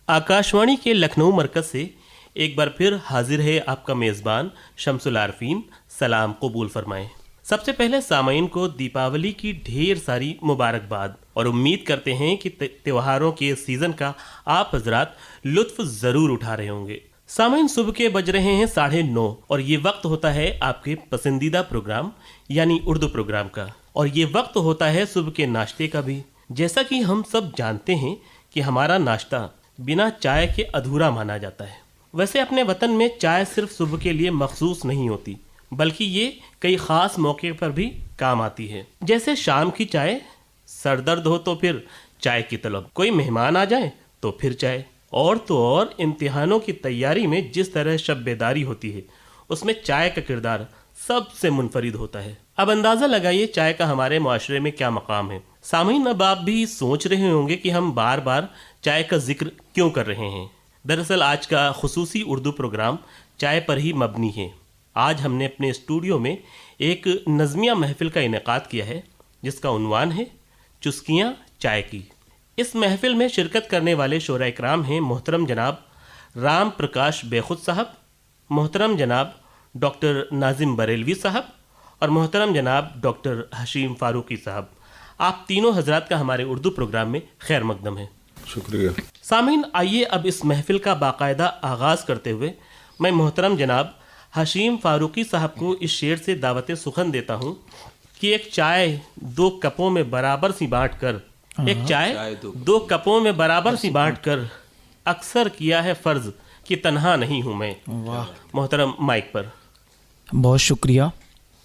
आकाशवाणी के लखनऊ मरकज़ से एक बार फिर हाजिर है आपका मेज़बान शम्सुल आरफीन। सलाम कबूल फरमाएं। सबसे पहले सामाईन को दीपावली की ढेर सारी मुबारकबाद और उम्मीद करते हैं कि त्योहारों के सीज़न का आप हजरात लुत्फ़ ज़रूर उठा रहे होंगे। सामाईन, सुबह के बज रहे हैं 9:30 और ये वक्त होता है आपके पसंदीदा प्रोग्राम यानी उर्दू प्रोग्राम का, और ये वक्त होता है सुबह के नाश्ते का भी। जैसा कि हम सब जानते हैं कि हमारा नाश्ता बिना चाय के अधूरा माना जाता है। वैसे अपने वतन में चाय सिर्फ सुबह के लिए मखसूस नहीं होती, बल्कि ये कई ख़ास मौके पर भी काम आती है। जैसे शाम की चाय, सर दर्द हो तो फिर चाय की तलब, कोई मेहमान आ जाए तो फिर चाय, और तो और इम्तिहानों की तैयारी में जिस तरह शब बेदारी होती है उसमें चाय का किरदार सबसे मुनफरिद होता है। अब अंदाज़ा लगाइए चाय का हमारे माशरे में क्या मकाम है। सामीन, अब आप भी सोच रहे होंगे कि हम बार बार चाय का जिक्र क्यों कर रहे हैं। दरअसल आज का खुसूसी उर्दू प्रोग्राम चाय पर ही मबनी है। आज हमने अपने स्टूडियो में एक नज़मिया महफ़िल का इनेकाद किया है जिसका उन्वान है चुस्कियाँ चाय की। इस महफ़िल में शिरकत करने वाले शोरा इकराम हैं मोहतरम जनाब राम प्रकाश बेखुद साहब, मोहतरम जनाब डॉक्टर नाजिम बरेलवी साहब और मोहतरम जनाब डॉक्टर हशीम फारूकी साहब। आप तीनों हजरात का हमारे उर्दू प्रोग्राम में खैर मकदम है। शुक्रिया। सामीन, आइए अब इस महफ़िल का बाकायदा आगाज़ करते हुए मैं मोहतरम जनाब हशीम फारूकी साहब को इस शेर से दावत सुखन देता हूँ कि एक चाय दो कपों में बराबर सी बाँट कर, एक चाय दो कपों में बराबर सी बाँट कर अक्सर किया है फ़र्ज़ कि तन्हा नहीं हूँ मैं। वाह, मोहतरम माइक पर। बहुत शुक्रिया।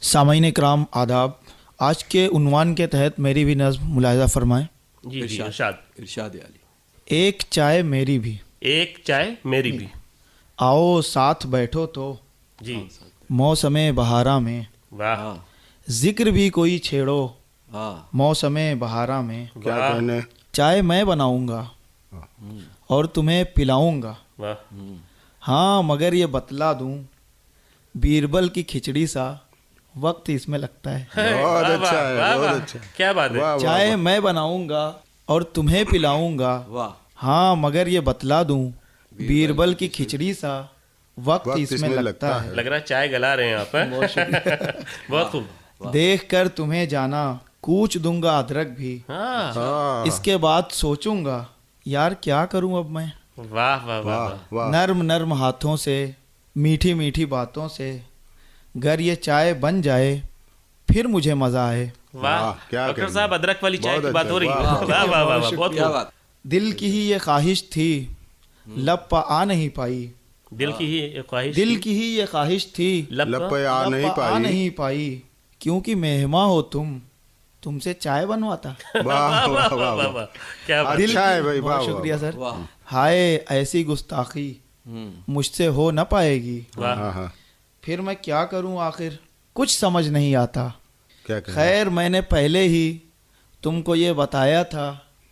सामाईन इकराम आदाब। आज के उन्वान के तहत मेरी भी नज़्म मुलाहिज़ा फरमाएं। जी इरशाद। इरशाद अली। एक चाय मेरी भी, एक चाय मेरी भी। आओ साथ बैठो तो जी मौसमे बहारा में, वाह जिक्र भी कोई छेड़ो हाँ मौसमे बहारा में। क्या वाह। कहने? चाय मैं बनाऊंगा और तुम्हें पिलाऊंगा, वाह हाँ मगर ये बतला दूं बीरबल की खिचड़ी सा वक्त इसमें लगता है। बहुत वाह, अच्छा है, वाह, बहुत वाह। अच्छा। क्या बात है। वाह, वाह, चाय वाह। मैं बनाऊंगा और तुम्हें पिलाऊंगा, वाह हाँ मगर ये बतला दूं बीरबल की खिचड़ी सा वक्त इसमें लगता है। लग रहा है चाय गला रहे हैं आप हैं? बहुत खूब। देख कर तुम्हें जाना कूच दूंगा अदरक भी, हाँ हाँ, इसके बाद सोचूंगा यार क्या करूं अब मैं। वाह वाह वाह वाह वाह। वाह। नर्म नर्म हाथों से मीठी मीठी बातों से अगर ये चाय बन जाए फिर मुझे मजा आए। वाह वाह, क्या डॉक्टर कहने। साहब अदरक वाली चाय बहुत की बात अच्छा, हो रही है। वाह, वाह वाह वाह वाह, बहुत क्या खूब। बात। दिल की ही ये ख्वाहिश थी लब पर आ नहीं पाई, दिल की ही एक ख्वाहिश दिल थी, की ही ये ख्वाहिश थी लब लब पर- पे आ लब नहीं पर आ पाई। नहीं पाई, क्योंकि मेहमा हो तुमसे चाय बनवाता। वाह वाह वाह वाह वाह वाह वाह। वाह। क्या बात। दिल अच्छा की- है भाई, बहुत वाह, वाह, शुक्रिया सर। वाह। हाय ऐसी गुस्ताखी मुझसे हो न पाएगी, वाह हाँ हाँ, फिर मैं क्या करूं आखिर कुछ समझ नहीं आता। क्या कहने? खैर मैंने पहले ही तुमको ये बताया था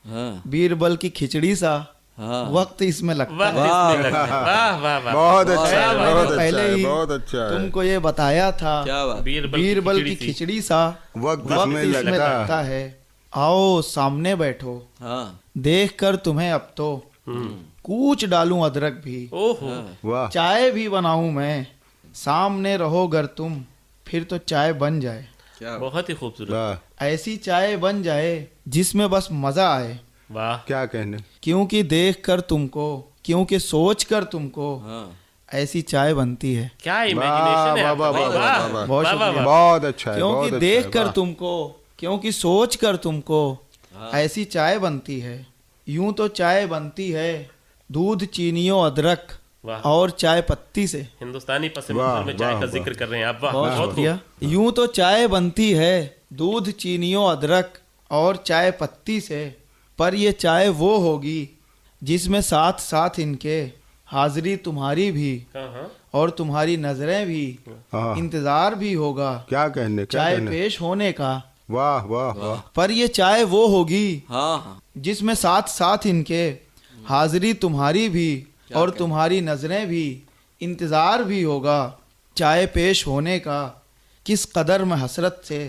हाँ बीरबल की खिचड़ी सा हाँ वक्त इसमें लगता वाह है। इसमें लगता है। वाह वाह वाह। बहुत अच्छा खैर है, मैंने बहुत अच्छा पहले है, ही बहुत अच्छा है। तुमको ये बताया था क्या बात। बीरबल की थी। खिचड़ी सा वक्त वक्त इसमें इसमें लगता है। आओ सामने बैठो हाँ देख कर तुम्हें अब तो कूच डालूं अदरक भी, ओहो वाह चाय भी बनाऊं मैं, सामने रहो गर तुम फिर तो चाय बन जाए। क्या बात। बहुत ही खूबसूरत। वाह, ऐसी चाय बन जाए जिसमें बस मजा आए, वाह क्या कहने? क्योंकि देख कर तुमको क्योंकि सोच कर तुमको हाँ ऐसी चाय बनती है। क्या इमेजिनेशन है वाह, आपका वाह, भाई, वाह, वाह वाह, वाह। बहुत वाह वाह शुक्रिया। वाह। बहुत अच्छा है, क्योंकि बहुत अच्छा देख है, कर वाह। तुमको क्योंकि सोच कर तुमको ऐसी चाय बनती है। यूं तो चाय बनती है दूध चीनियों अदरक वाह। और चाय पत्ती से। हिंदुस्तानी पस वाह, मंजर में चाय वाह, का वाह। जिक्र कर रहे हैं आप। वाह बहुत बहुत शुक्रिया। खूब। यूं तो चाय बनती है दूध चीनियों अदरक और चाय पत्ती से, पर ये चाय वो होगी जिसमें साथ साथ इनके हाजिरी तुम्हारी भी हाँ हाँ और तुम्हारी नजरें भी, हाँ, इंतजार भी होगा क्या कहने? क्या चाय कहने? पेश होने का। वाह वाह वाह। पर ये चाय वो होगी हाँ हाँ जिसमें साथ साथ इनके हाजिरी तुम्हारी भी और तुम्हारी नजरें भी, इंतजार भी होगा चाय पेश होने का। किस कदर मैं हसरत से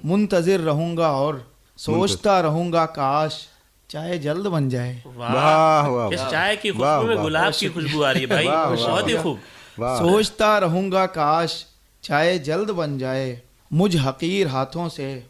मुंतजिर रहूंगा और सोचता रहूंगा काश चाय जल्द बन जाए। वाह वाह वाह इस वाह। चाय की वाह, खुशबू में वाह। गुलाब की खुशबू आ रही है भाई, वाह, वाह, बहुत ही वाह। खूब। वाह सोचता रहूंगा काश चाय जल्द बन जाए मुझ हकीर हाथों से,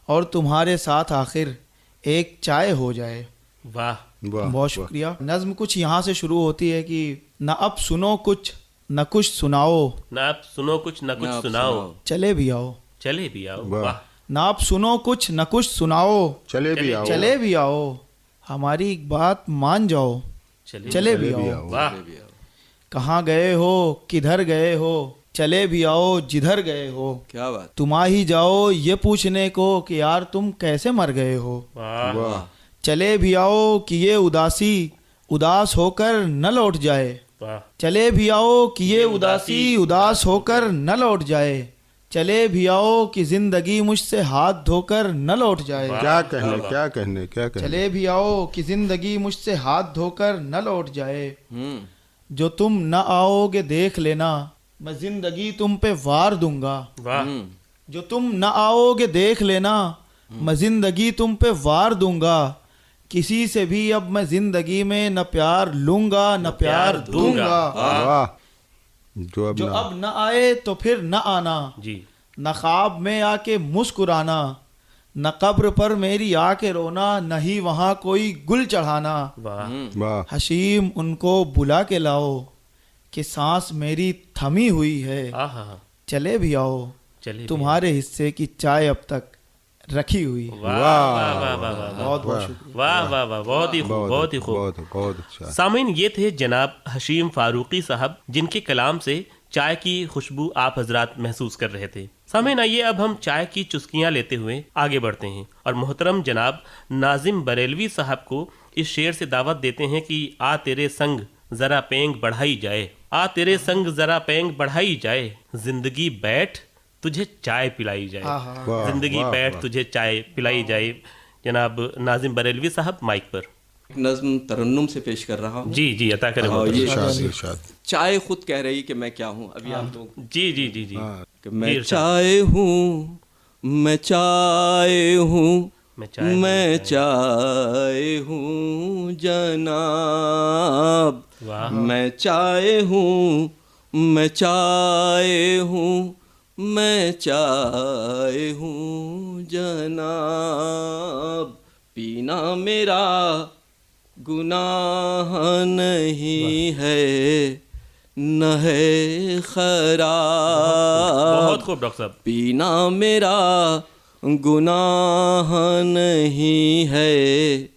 और तुम्हारे साथ आखिर एक चाय हो जाए। वाह वाह बहुत शुक्रिया। नज्म कुछ यहाँ से शुरू होती है कि न अब सुनो कुछ न कुछ सुनाओ, ना आप सुनो कुछ ना कुछ ना आप सुनाओ, चले भी आओ। चले भी आओ। वाह। वाह न आप सुनो कुछ न कुछ सुनाओ, चले भी आओ। चले भी आओ। हमारी एक बात मान जाओ, चले चले भी भी आओ। आओ। वाह चले भी आओ। कहाँ गए हो किधर गए हो, चले भी आओ जिधर गए हो। क्या बात। तुम आ ही जाओ ये पूछने को कि यार तुम कैसे मर गए हो। वाह वाह चले भी आओ कि ये उदासी उदास होकर न लौट जाए, वाह चले भी आओ कि ये उदासी उदास होकर न लौट जाए, चले भी आओ कि जिंदगी मुझसे हाथ धोकर न लौट जाए। क्या कहने क्या कहने क्या कहने। चले भी आओ कि जिंदगी मुझसे हाथ धोकर न लौट जाए, जो तुम न आओगे देख लेना मैं जिंदगी तुम पे वार दूंगा। वाह जो तुम न आओगे देख लेना मैं जिंदगी तुम पे वार दूंगा, किसी से भी अब मैं जिंदगी में न प्यार लूंगा न प्यार दूंगा। वाह जो अब जो ना अब न आए तो फिर न आना, जी न ख्वाब में आके मुस्कुराना, न कब्र पर मेरी आके रोना, न ही वहाँ कोई गुल चढ़ाना। वाह वाह हशीम उनको बुला के लाओ कि सांस मेरी थमी हुई है, आहा चले भी आओ चले भी तुम्हारे हिस्से की चाय अब तक रखी हुई है। वाह वाह वाह वाह वाह बहुत बहुत शुक्रिया। वाह वाह वाह बहुत ही खूब बहुत ही खूब। बहुत बहुत अच्छा। सामीन ये थे जनाब हशीम फारूकी साहब, जिनके कलाम से चाय की खुशबू आप हजरात महसूस कर रहे थे। सामीन आइए अब हम चाय की चुस्कियां लेते हुए आगे बढ़ते हैं और मोहतरम जनाब नाजिम बरेलवी साहब को इस शेर से दावत देते हैं कि आ तेरे संग जरा पेंग बढ़ाई जाए, आ तेरे संग जरा पेंग बढ़ाई जाए, जिंदगी बैठ तुझे चाय पिलाई जाए। वाह, जिंदगी वाह, बैठ वाह। तुझे चाय पिलाई जाए। जनाब नाजिम बरेलवी साहब माइक पर। एक नज्म तरन्नुम से पेश कर रहा हूँ। जी जी अता करें हाँ, मोहतरम। ये इरशाद इरशाद। चाय खुद कह रही कि मैं क्या हूँ। अभी आप लोग जी जी जी जी हाँ, कि मैं इरशाद। चाय हूँ, मैं चाय हूँ, मैं चाय मैं चाय हूँ जनाब। वाह मैं चाय हूँ, मैं चाय हूँ, मैं चाय हूँ जनाब। पीना मेरा गुनाह नहीं है, न है खराब। बहुत खूब डॉक्टर साहब। पीना मेरा गुनाह नहीं है,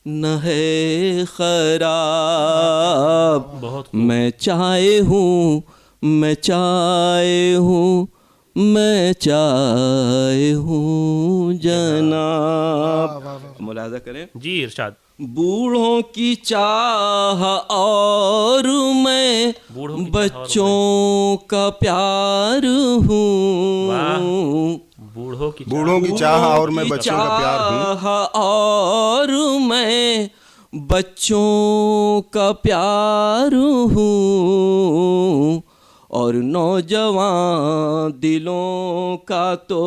न है खराब। बहुत खूब। मैं चाय हूँ, मैं चाय हूँ, मैं चाय हूँ जनाब। मुलाजा करें। जी इरशाद। बूढ़ों की चाह और मैं बूढ़ों की चाह और बच्चों का प्यार हूँ। बूढ़ों की बूढ़ों की चाह और मैं की बच्चों का प्यार हूँ। चाह और मैं बच्चों का प्यार हूँ, और नौजवान दिलों का तो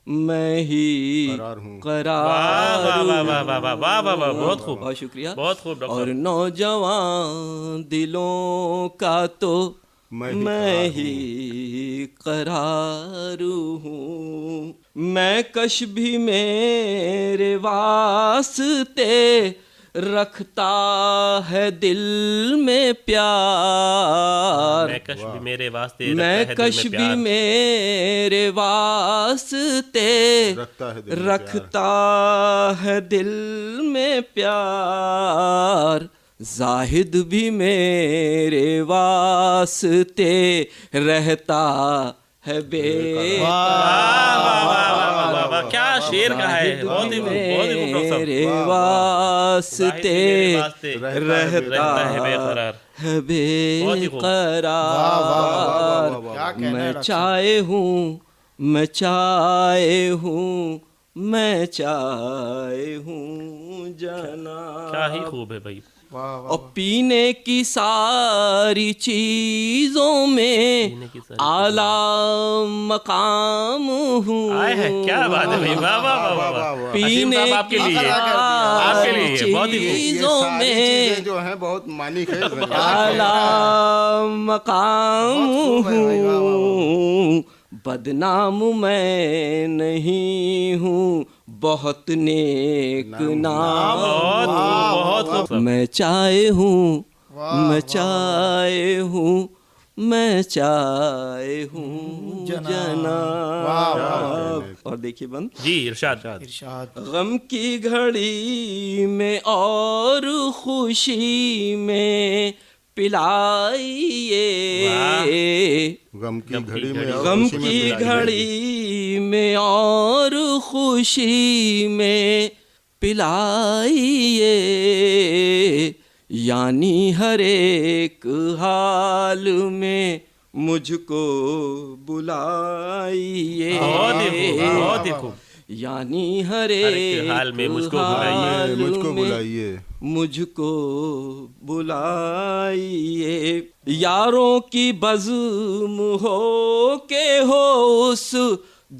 मैं ही करार हूँ। करार वाह वाह वाह वाह वाह वाह वाह वाह बहुत खूब बहुत शुक्रिया। बहुत खूब डॉक्टर और साहब। नौजवान दिलों का तो मैं ही ही करार हूँ। मैं कश भी मेरे वास्ते रखता है दिल में प्यार। मैं कश भी मेरे वास्ते मैं रखता है दिल कश में भी प्यार। मेरे वास्ते रखता है दिल में रखता है दिल में प्यार। जाहिद भी मेरे वास्ते रहता है बेकरार। वाह वाह वाह वाह वाह वाह क्या शेर का है। बहुत ही खूब बहुत ही खूब डॉक्टर साहब। मेरे जाहिद वास्ते भी मेरे वास्ते रहता है बेकरार। है बहुत ही खूब। वाह वाह वाह वाह बेकरार। वाह। क्या कहना है मैं डॉक्टर साहब। चाय हूँ, मैं चाय हूँ, मैं चाय हूँ जनाब। क्या ही खूब है भाई। اور پینے کی ساری چیزوں میں کی ساری اعلیٰ مقام ہوں. آئے ہے کیا بات ہے بھائی، واہ واہ واہ واہ واہ. حشیم پینے صاحب آپ کے کی لیے آپ کے لیے ساری بہت ہی یہ چیزوں ساری میں چیزیں جو ہیں بہت معنی خیز ہیں. اعلیٰ مقام ہوں. بدنام میں نہیں ہوں، بہت نیک نام. بہت خوب. میں چائے ہوں، میں چائے ہوں، میں چائے ہوں جناب. اور دیکھیے بند، جی ارشاد. ارشاد. غم کی گھڑی میں اور خوشی میں پلائیے. غم کی گھڑی میں اور غم خوشی میں کی پلائیے. گھڑی میں اور خوشی میں پلائیے. یعنی ہر ایک حال میں مجھ کو بلائیے. بہت ہی خوب، بہت ہی خوب. یعنی ہر ایک ایک حال میں مجھ کو بلائیے. مجھ کو بلائیے. مجھ کو بلائیے. یاروں کی بزم ہو کہ ہو اس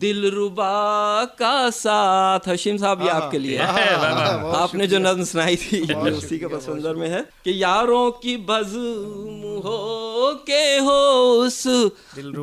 دل ربا کا ساتھ. حشیم صاحب یہ آپ کے لیے آپ نے جو نظم سنائی تھی اسی کے پس منظر میں ہے کہ یاروں کی بزم ہو کہ ہو اس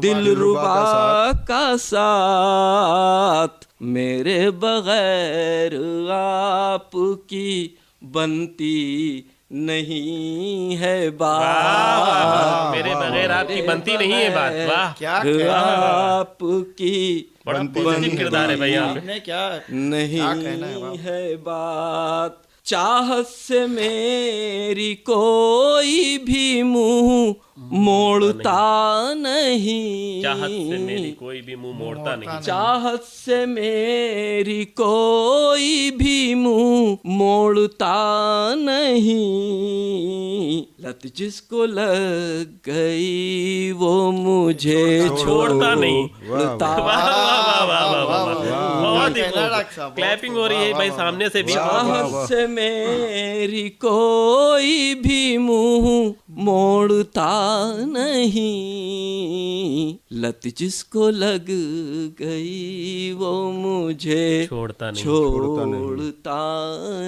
دل ربا کا ساتھ. میرے بغیر آپ کی بنتی نہیں ہے بات. میرے بغیر آپ کی بنتی نہیں ہے بات. واہ کیا آپ کی بڑا پوزیٹیو کردار ہے بھائی یہاں پہ. نے کیا نہیں ہے بات. چاہت سے میری کوئی بھی منہ موڑتا نہیں. چاہت سے میری کوئی بھی منہ موڑتا نہیں. چاہت سے میری کوئی بھی منہ موڑتا نہیں. لت جس کو لگ گئی وہ مجھے چھوڑتا نہیں. چھوڑتا. بہت ہی خوب. کلیپنگ ہو رہی ہے بھائی سامنے سے بھی. چاہت سے میری کوئی بھی منہ موڑتا نہیں. لت جس کو لگ گئی وہ مجھے چھوڑتا نہیں. چھوڑتا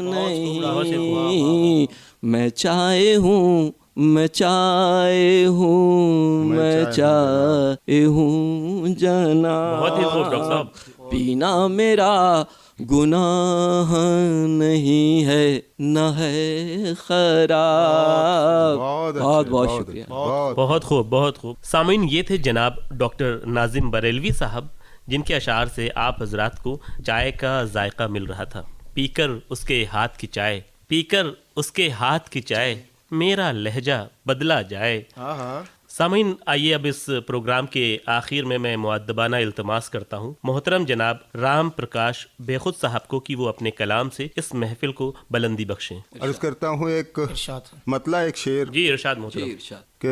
نہیں. میں چائے ہوں، میں چائے ہوں، میں چائے ہوں جناب. بہت ہی خوب ڈاکٹر صاحب. پینا میرا گناہ نہیں ہے نہ ہے خراب. بہت بہت شکریہ. بہت خوب، بہت خوب. سامعین، یہ تھے جناب ڈاکٹر ناظم بریلوی صاحب، جن کے اشعار سے آپ حضرات کو چائے کا ذائقہ مل رہا تھا. پی کر اس کے ہاتھ کی چائے، پی کر اس کے ہاتھ کی چائے، میرا لہجہ بدلا جائے. سامعین، آئیے اب اس پروگرام کے آخر میں مؤدبانہ التماس کرتا ہوں محترم جناب رام پرکاش بے خود صاحب کو کہ وہ اپنے کلام سے اس محفل کو بلندی بخشیں. عرض کرتا ہوں ایک مطلع، ایک شعر. جی ارشاد محترم. کہ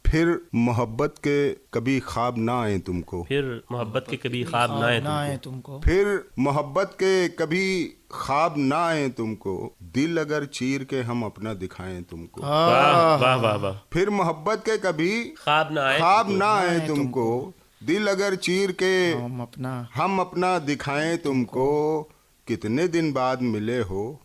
پھر محبت کے کبھی خواب نہ آئیں تم کو، پھر محبت کے کبھی خواب نہ آئیں تم کو، پھر محبت کے کبھی خواب نہ آئیں تم کو، دل اگر چیر کے ہم اپنا دکھائیں تم کو. واہ واہ واہ واہ. پھر محبت کے کبھی خواب نہ آئے، خواب نہ آئیں تم کو، دل اگر چیر کے ہم اپنا دکھائیں تم کو. کتنے دن بعد ملے ہو،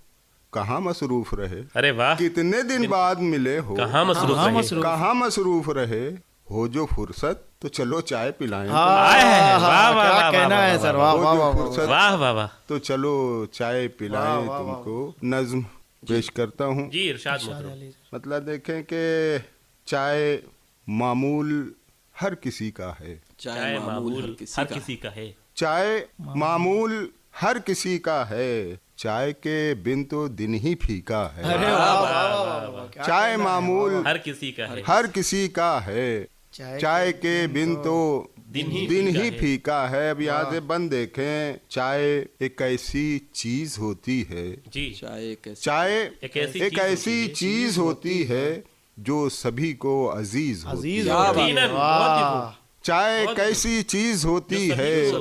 کہاں مصروف رہے. ارے واہ. کتنے دن بعد ملے ہو، کہاں مصروف رہے. کہاں مصروف رہے. ہو جو فرصت تو چلو چائے پلائیں. کیا کہنا ہے سر. واہ واہ واہ واہ واہ واہ. تو چلو چائے پلائیں تم کو. نظم پیش کرتا ہوں. جی ارشاد محترم. مطلب دیکھیں کہ چائے معمول ہر کسی کا ہے. چائے معمول ہر کسی کا ہے. چائے معمول ہر کسی کا ہے. چائے کے بن تو دن ہی پھیکا ہے. چائے معمول ہر کسی کا ہے. ہر کسی کا ہے. چائے کے بن تو دن ہی پھیکا ہے. اب یہاں سے بند دیکھیں. چائے ایک ایسی چیز ہوتی ہے. جی. چائے ایک ایسی چیز ہوتی ہے جو سبھی کو عزیز ہوتی ہے. چائے ایک ایسی چیز ہوتی ہے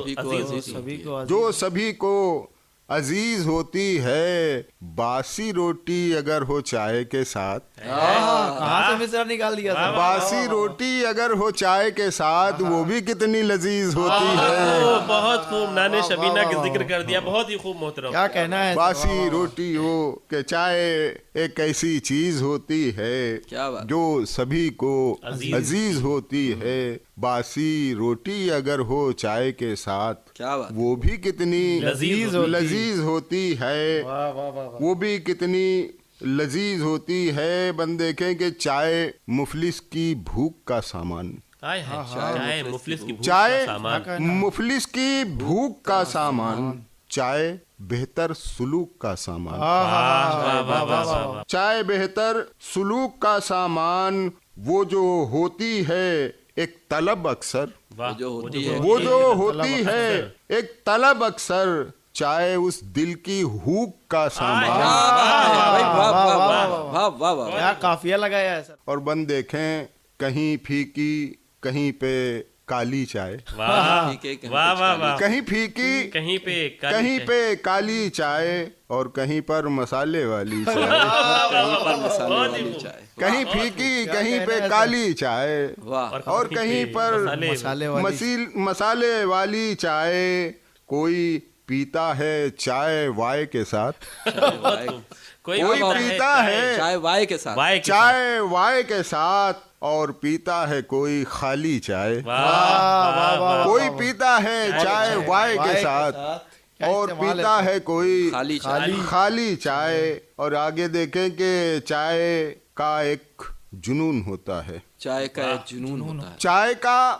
جو سبھی کو عزیز ہوتی ہے باسی روٹی اگر ہو چائے کے ساتھ. کہاں سے مصرع نکال دیا سر. باسی روٹی اگر ہو چائے کے ساتھ وہ بھی کتنی لذیذ ہوتی ہے. بہت خوب، نانے شبینہ کا ذکر کر دیا، بہت ہی خوب محترم. کیا کہنا ہے. باسی روٹی ہو کہ چائے ایک ایسی چیز ہوتی ہے کیا بات. جو سبھی کو عزیز ہوتی ہے. باسی روٹی اگر ہو چائے کے ساتھ کیا بات. وہ بھی کتنی لذیذ ہوتی ہے. وہ بھی کتنی لذیذ ہوتی ہے. بند دیکھیں کہ چائے مفلس کی بھوک کا سامان. چائے مفلس کی بھوک چائے کا سامان. مفلس کی بھوک کا سامان. چائے بہتر سلوک کا سامان. چائے بہتر سلوک کا سامان. وہ جو ہوتی ہے ایک طلب اکثر. واہ، جو ہوتی ہے وہ جو ہوتی ہے ایک طلب اکثر. چائے اس دل کی ہوک کا سامان. کیا قافیہ لگایا ہے سر. اور بند دیکھیں کہیں پھیکی کہیں پہ کالی چائے. واہ واہ واہ واہ. کہیں پھیکی کہیں پہ کہیں پہ کالی چائے اور کہیں پر مسالے والی چائے. کہیں پھیکی کہیں پہ کالی چائے اور کہیں پر مسالے والی چائے. کوئی پیتا ہے چائے وائے کے ساتھ. کوئی پیتا ہے چائے وائے کے ساتھ. چائے وائے کے ساتھ اور پیتا ہے کوئی خالی چائے. کوئی پیتا ہے چائے وائے کے ساتھ اور پیتا ہے کوئی خالی چائے. اور آگے دیکھیں کہ چائے کا ایک جنون ہوتا ہے. چائے کا ایک جنون ہوتا ہے. چائے کا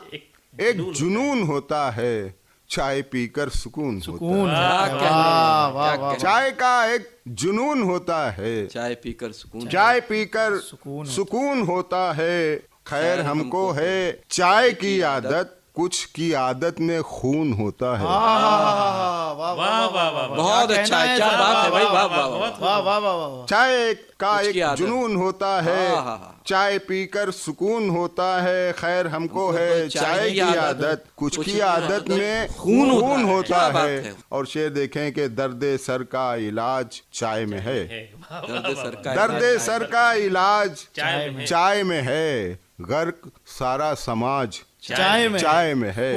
ایک جنون ہوتا ہے. چائے پی کر سکون ہوتا ہے. چائے کا ایک جنون ہوتا ہے. چائے پی کر سکون. چائے پی کر سکون ہوتا ہے. خیر ہم کو ہے چائے کی عادت. کچھ کی عادت میں خون ہوتا ہے. بہت اچھا ہے. کیا بات ہے بھائی. واہ واہ. چائے کا ایک جنون ہوتا ہے. چائے پی کر سکون ہوتا ہے. خیر ہم کو ہے چائے کی عادت. کچھ کی عادت میں خون ہوتا ہے. اور شعر دیکھیں کہ درد سر کا علاج چائے میں ہے. درد سر کا علاج چائے میں ہے. غرق سارا سماج چائے میں ہے.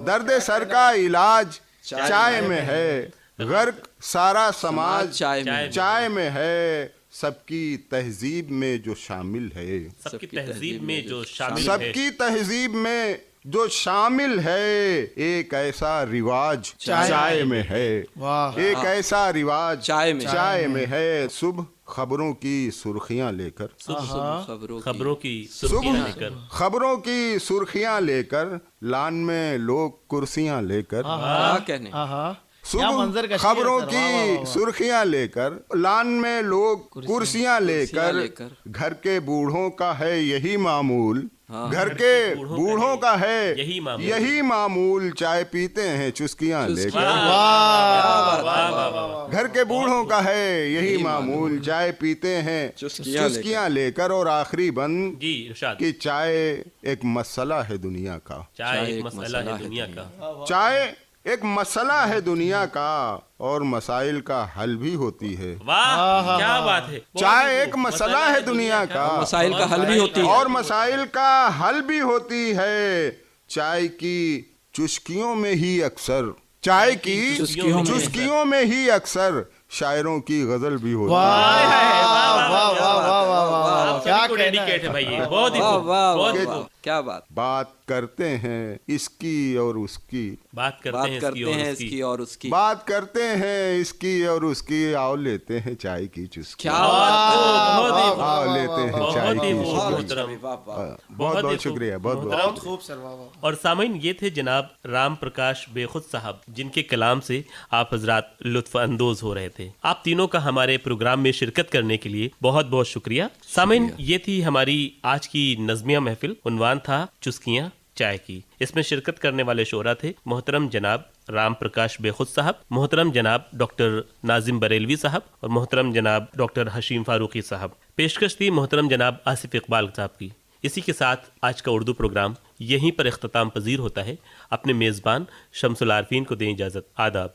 درد سر کا علاج چائے میں ہے. غرق سارا سماج چائے میں ہے. سب کی تہذیب میں جو شامل ہے. سب کی تہذیب میں جو شامل سب کی تہذیب میں جو شامل ہے. ایک ایسا رواج چائے میں ہے. ایک ایسا رواج چائے میں ہے. صبح خبروں کی سرخیاں لے کر. خبروں کی خبروں کی سرخیاں لے کر. لان میں لوگ کرسیاں لے کر. صبح خبروں کی سرخیاں لے کر. لان میں لوگ کرسیاں لے کر. گھر کے بوڑھوں کا ہے یہی معمول. گھر کے بوڑھوں کا ہے یہی معمول. چائے پیتے ہیں چسکیاں لے کر. گھر کے بوڑھوں کا ہے یہی معمول. چائے پیتے ہیں چسکیاں لے کر. اور آخری بند کہ چائے ایک مسئلہ ہے دنیا کا. چائے ایک مسئلہ ہے دنیا کا. چائے ایک مسئلہ ہے دنیا کا اور مسائل کا حل بھی ہوتی ہے. واہ کیا بات ہے. چائے ایک مسئلہ ہے دنیا کا مسائل کا حل بھی ہوتی ہے اور مسائل کا حل بھی ہوتی ہے. چائے کی چسکیوں میں ہی اکثر چائے کی چسکیوں میں ہی اکثر شاعروں کی غزل بھی ہوتی ہے. کیا بات کرتے ہیں اس کی اور اس کی. بات کرتے ہیں اس کی اور اس کی. بات کرتے ہیں اس کی اور اس کی. آؤ لیتے ہیں چائے کی چسکی. آؤ لیتے ہیں چائے کی چسکی. بہت بہت شکریہ. بہت خوب سر. اور سامعین یہ تھے جناب رام پرکاش بے خود صاحب جن کے کلام سے آپ حضرات لطف اندوز ہو رہے تھے. آپ تینوں کا ہمارے پروگرام میں شرکت کرنے کے لیے بہت بہت شکریہ. سامعین یہ تھی ہماری آج کی نظمیہ محفل. عنوان تھا چسکیاں چائے کی. اس میں شرکت کرنے والے شعراء تھے محترم جناب رام پرکاش بے خود صاحب, محترم جناب ڈاکٹر ناظم بریلوی صاحب اور محترم جناب ڈاکٹر حشیم فاروقی صاحب. پیشکش تھی محترم جناب آصف اقبال صاحب کی. اسی کے ساتھ آج کا اردو پروگرام یہیں پر اختتام پذیر ہوتا ہے. اپنے میزبان شمس العارفین کو دیں اجازت. آداب.